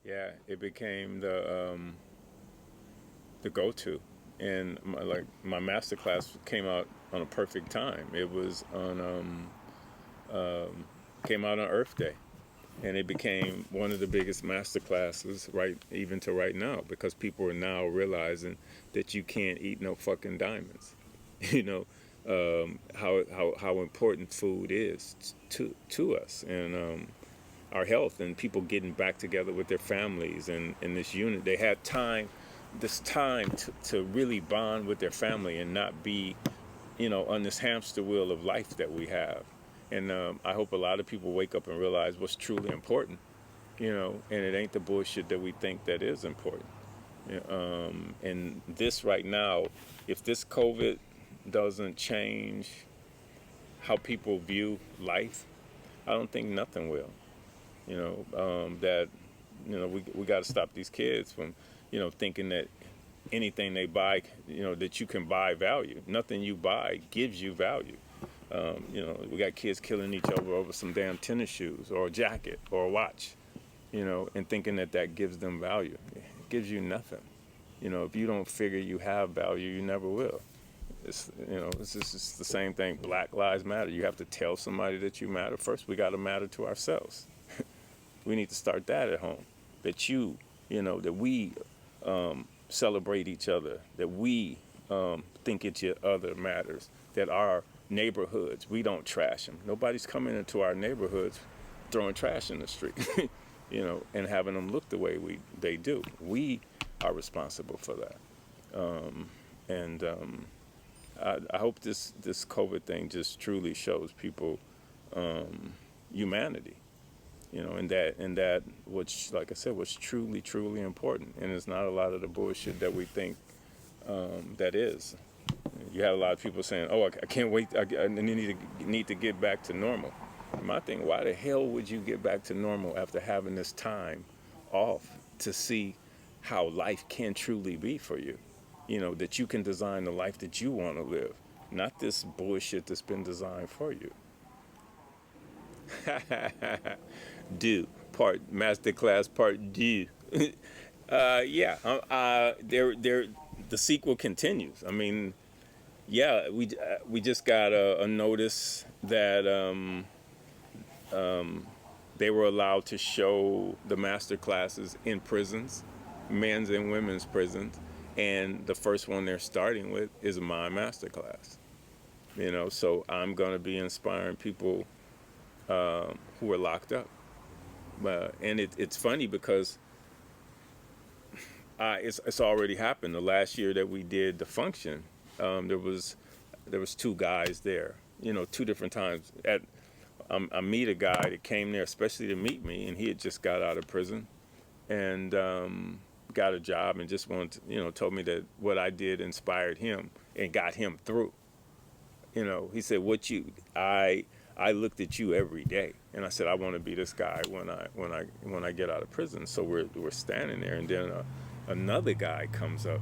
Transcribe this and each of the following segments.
Yeah, it became the go-to, and my master class came out on a perfect time. It was on came out on Earth Day, and it became one of the biggest master classes right even to right now, because people are now realizing that you can't eat no fucking diamonds. you know how important food is to us, and our health, and people getting back together with their families, and in this unit they had this time to really bond with their family and not be on this hamster wheel of life that we have. And I hope a lot of people wake up and realize what's truly important, and it ain't the bullshit that we think that is important. And this right now, if this COVID doesn't change how people view life, I don't think nothing will. That we got to stop these kids from thinking that anything they buy, that you can buy value. Nothing you buy gives you value. We got kids killing each other over some damn tennis shoes or a jacket or a watch, and thinking that gives them value. It gives you nothing. If you don't figure you have value, you never will. It's just the same thing. Black Lives Matter. You have to tell somebody that you matter. First, we got to matter to ourselves. We need to start that at home. That we celebrate each other. That we think each other matters. That our neighborhoods, we don't trash them. Nobody's coming into our neighborhoods throwing trash in the street, and having them look the way they do. We are responsible for that. And I hope this COVID thing just truly shows people humanity, and that which, like I said, was truly important. And it's not a lot of the bullshit that we think that is. You have a lot of people saying, "Oh, I can't wait. I need to get back to normal." My thing: why the hell would you get back to normal after having this time off to see how life can truly be for you? That you can design the life that you want to live, not this bullshit that's been designed for you. Do part masterclass part do. Yeah. The sequel continues. I mean, yeah, we just got a notice that they were allowed to show the master classes in prisons, men's and women's prisons, and the first one they're starting with is my master class. So I'm going to be inspiring people who are locked up. And it's funny because it's already happened. The last year that we did DaFUnction, there was two guys there. Two different times. I meet a guy that came there especially to meet me, and he had just got out of prison, and got a job, and just wanted to, told me that what I did inspired him and got him through. He said, I looked at you every day, and I said, I want to be this guy when I get out of prison. So we're standing there, and then another guy comes up,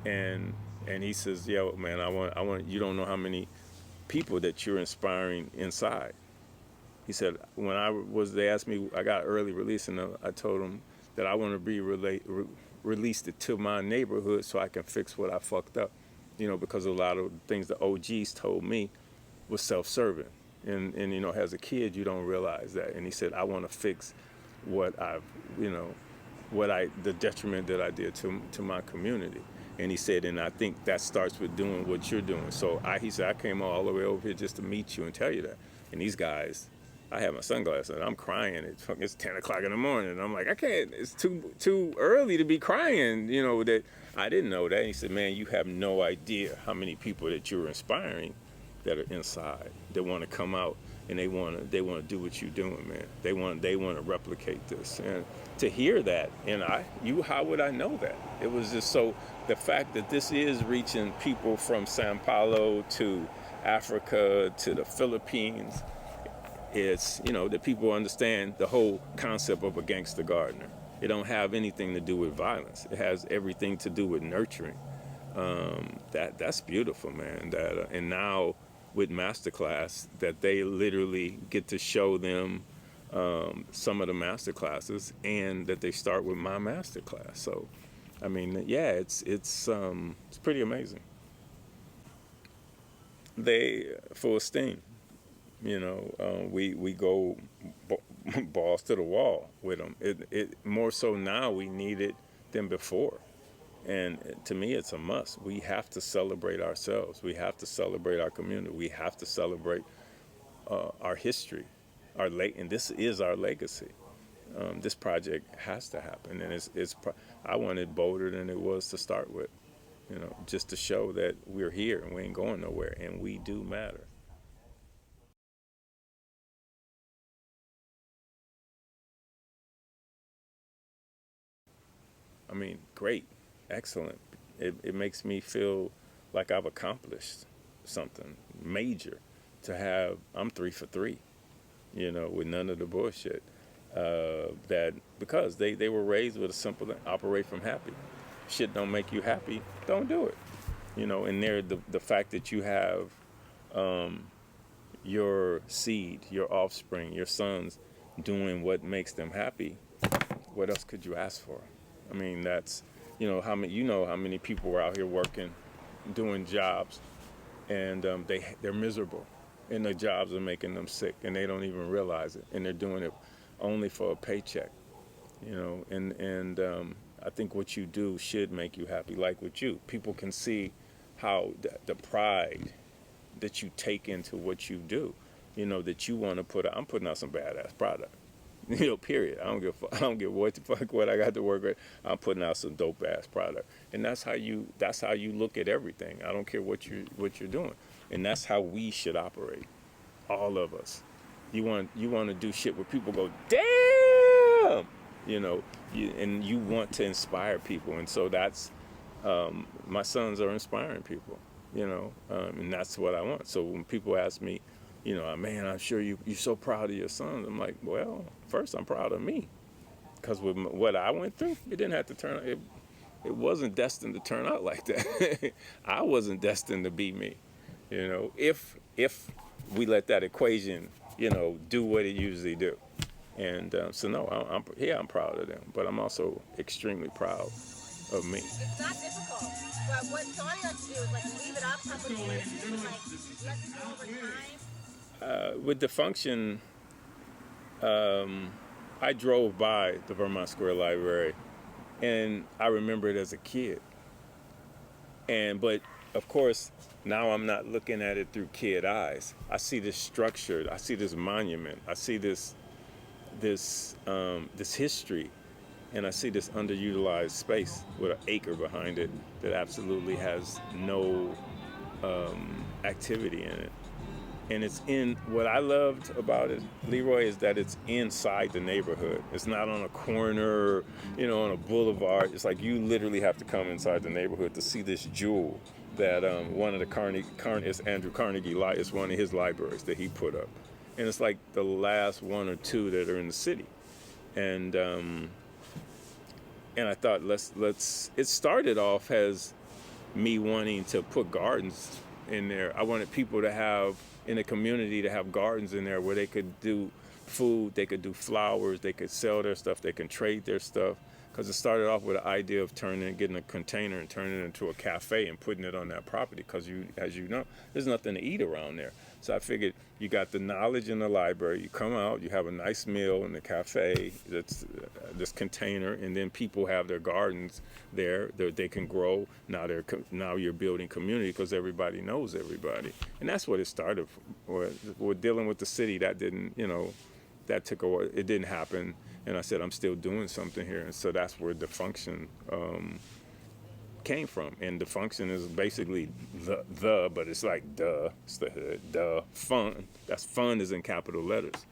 and he says, "Yo, man, I want. You don't know how many people that you're inspiring inside." He said, they asked me, I got early release, and I told them that I want to be released to my neighborhood so I can fix what I fucked up. Because a lot of things the OGs told me was self-serving. And as a kid, you don't realize that. And he said, I want to fix what the detriment that I did to my community. And he said, and I think that starts with doing what you're doing. So he said, I came all the way over here just to meet you and tell you that. And these guys, I have my sunglasses and I'm crying. It's 10 o'clock in the morning. And I'm like, I can't, it's too early to be crying, that I didn't know that. And he said, man, you have no idea how many people that you're inspiring that are inside, that want to come out, and they want to do what you're doing, man. They want to replicate this. And to hear that, and how would I know that? It was just so, the fact that this is reaching people from Sao Paulo to Africa to the Philippines, it's, that people understand the whole concept of a gangster gardener. It don't have anything to do with violence. It has everything to do with nurturing. That's beautiful, man. And now with Masterclass, that they literally get to show them some of the master classes, and that they start with my master class. So, I mean, yeah, it's pretty amazing. They full steam. We go balls to the wall with them. It more so now we need it than before. And to me, it's a must. We have to celebrate ourselves. We have to celebrate our community. We have to celebrate our history, and this is our legacy. This project has to happen, and I want it bolder than it was to start with. Just to show that we're here and we ain't going nowhere, and we do matter. I mean, great, excellent. It makes me feel like I've accomplished something major. I'm 3 for 3, with none of the bullshit. That because they were raised with a simple thing: operate from happy. Shit don't make you happy, don't do it. And the fact that you have your seed, your offspring, your sons doing what makes them happy, what else could you ask for? I mean, that's, how many people are out here working, doing jobs, and they're miserable, and the jobs are making them sick, and they don't even realize it, and they're doing it only for a paycheck, and I think what you do should make you happy. Like with you, people can see how the pride that you take into what you do, that you want to put out. I'm putting out some badass product. Period. I don't give what the fuck what I got to work with. I'm putting out some dope ass product, and that's how you look at everything. I don't care what you're doing, and that's how we should operate, all of us. You want to do shit where people go, damn, and you want to inspire people, and so that's my sons are inspiring people, and that's what I want. So when people ask me, man, I'm sure you're so proud of your sons. I'm like, well, first I'm proud of me, because with what I went through, it didn't have to turn. It wasn't destined to turn out like that. I wasn't destined to be me. If we let that equation, do what it usually do. And so no, I'm proud of them, but I'm also extremely proud of me. It's not difficult, but what Tony likes to do is leave it up a couple of days and let it go over time. With DaFUnction, I drove by the Vermont Square Library, and I remember it as a kid. But of course, now I'm not looking at it through kid eyes. I see this structure. I see this monument. I see this history, and I see this underutilized space with an acre behind it that absolutely has no activity in it. And it's what I loved about it, Leroy, is that it's inside the neighborhood. It's not on a corner, on a boulevard. It's like you literally have to come inside the neighborhood to see this jewel that one of the it's Andrew Carnegie, it's one of his libraries that he put up. And it's like the last one or two that are in the city. And I thought, it started off as me wanting to put gardens in there. I wanted people to have, in a community, to have gardens in there where they could do food, they could do flowers, they could sell their stuff, they can trade their stuff. Because it started off with the idea of getting a container and turning it into a cafe and putting it on that property. Because as you know, there's nothing to eat around there. So I figured you got the knowledge in the library. You come out, you have a nice meal in the cafe. That's this container, and then people have their gardens there. They can grow. Now you're building community because everybody knows everybody, and that's what it started. We're dealing with the city that didn't, that took a while. It didn't happen. And I said, I'm still doing something here. And so that's where DaFUnction came from. And DaFUnction is basically but it's like duh. It's the hood, duh, fun. That's fun is in capital letters.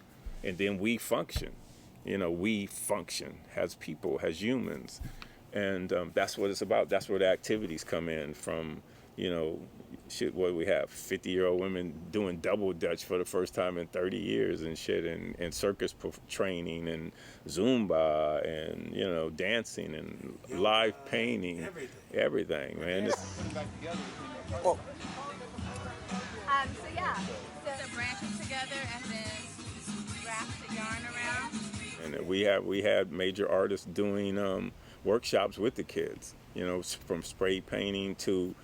And then we function. We function as people, as humans. And that's what it's about. That's where the activities come in from, shit, what we have, 50-year-old women doing double dutch for the first time in 30 years and shit, and circus training and Zumba and, dancing and live painting, everything, man. So yeah, so branching together and then wraps the yarn around. And we had major artists doing workshops with the kids, you know, from spray painting to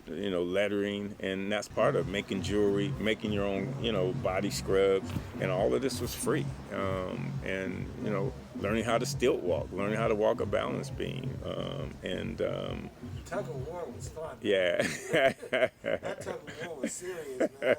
you know, lettering, and that's part of making jewelry, making your own, you know, body scrubs, and all of this was free. And you know, learning how to stilt walk, learning how to walk a balance beam, and Tug of war was fun. yeah. That tug of war was serious, man.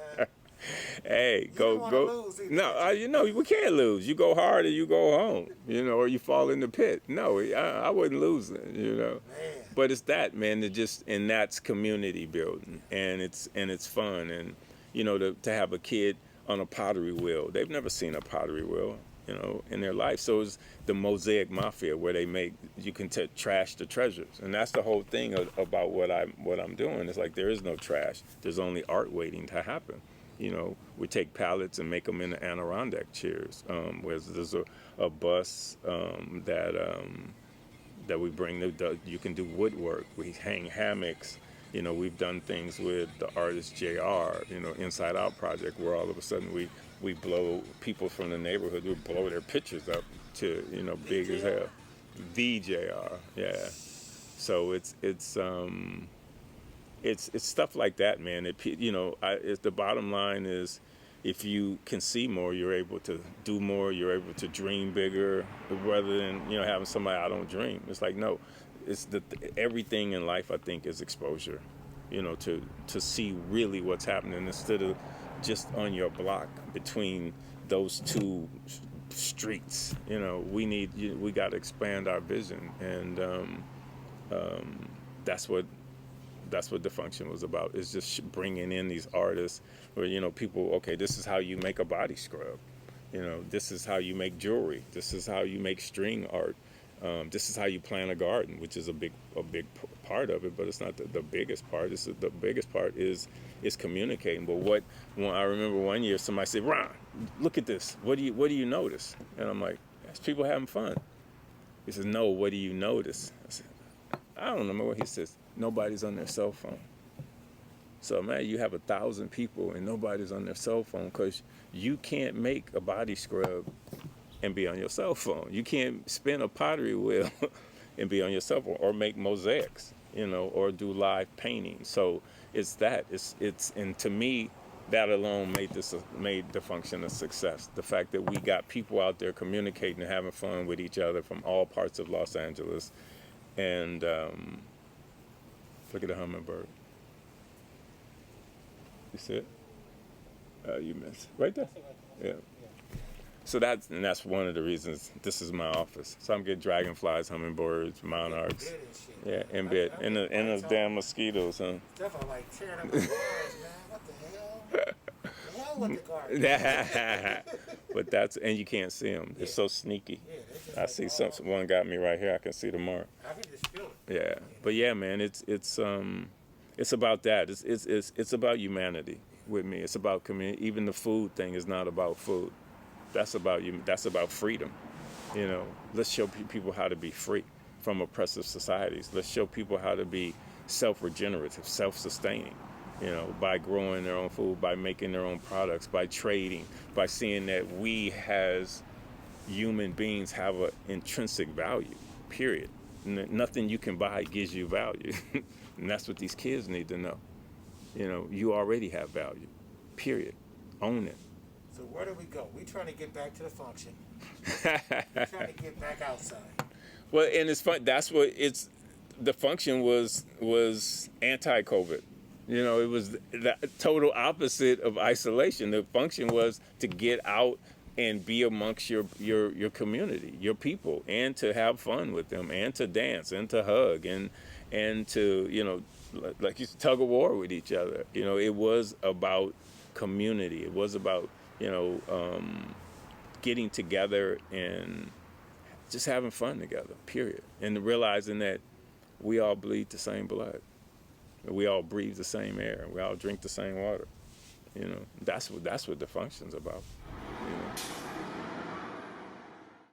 Hey, You don't wanna lose either. No, you know, we can't lose. You go hard or you go home, you know, or you fall in the pit. No, I wouldn't lose it, you know. Man. But it's that, man, and that's community building, and it's fun, and you know, to have a kid on a pottery wheel, they've never seen a pottery wheel, you know, in their life. So it's the Mosaic Mafia, where you can trash the treasures, and that's the whole thing about what I'm doing. It's like there is no trash. There's only art waiting to happen. You know, we take pallets and make them into Adirondack chairs. Where there's a bus that we bring. You can do woodwork. We hang hammocks. You know, we've done things with the artist JR. You know, Inside Out project, where all of a sudden we blow people from the neighborhood. We blow their pictures up to, you know, big as hell. VJR, yeah. So it's stuff like that, man. You know, the bottom line is, if you can see more, you're able to do more. You're able to dream bigger, rather than, you know, having somebody, I don't dream. It's like, no, it's everything in life, I think, is exposure. You know, to see really what's happening, instead of just on your block between those two streets. You know, we got to expand our vision, and that's what DaFUnction was about. Is just bringing in these artists where, you know, people, okay, this is how you make a body scrub, you know, this is how you make jewelry, this is how you make string art, this is how you plant a garden, which is a big part of it, but it's not the biggest part. The biggest part is communicating. But I remember one year somebody said, "Ron, look at this. What do you notice?" And I'm like, "That's people having fun." He says, "No, what do you notice?" I said, "I don't know what." He says, "Nobody's on their cell phone." So, man, you have 1,000 people and nobody's on their cell phone, because you can't make a body scrub and be on your cell phone. You can't spin a pottery wheel and be on your cell phone, or make mosaics, you know, or do live painting. So it's that. And to me, that alone made DaFUnction a success. The fact that we got people out there communicating and having fun with each other from all parts of Los Angeles. And look at the hummingbird. You see it? You missed. Right there? Yeah. So that's one of the reasons this is my office. So I'm getting dragonflies, hummingbirds, monarchs. Yeah, in bed. And the damn mosquitoes, huh? Stuff I like tearing up the bars, man. What the hell? The hell with the garbage. But and you can't see them. They're so sneaky. Yeah, I see one got me right here. I can see the mark. I can just feel it. Yeah, but yeah, man, it's about that. It's about humanity with me. It's about community. Even the food thing is not about food. That's about you. That's about freedom. You know, let's show people how to be free from oppressive societies. Let's show people how to be self-regenerative, self-sustaining. You know, by growing their own food, by making their own products, by trading, by seeing that we as human beings have an intrinsic value, period. Nothing you can buy gives you value. And that's what these kids need to know. You know, you already have value, period. Own it. So where do we go? We trying to get back to the function. We're trying to get back outside. Well, and it's fun. That's what DaFUnction was anti-COVID. You know, it was the total opposite of isolation. The function was to get out and be amongst your community, your people, and to have fun with them, and to dance, and to hug, and to, you know, like you tug of war with each other. You know, it was about community. It was about, you know, getting together and just having fun together, period. And realizing that we all bleed the same blood. We all breathe the same air. We all drink the same water. You know, that's what DaFUnction's about.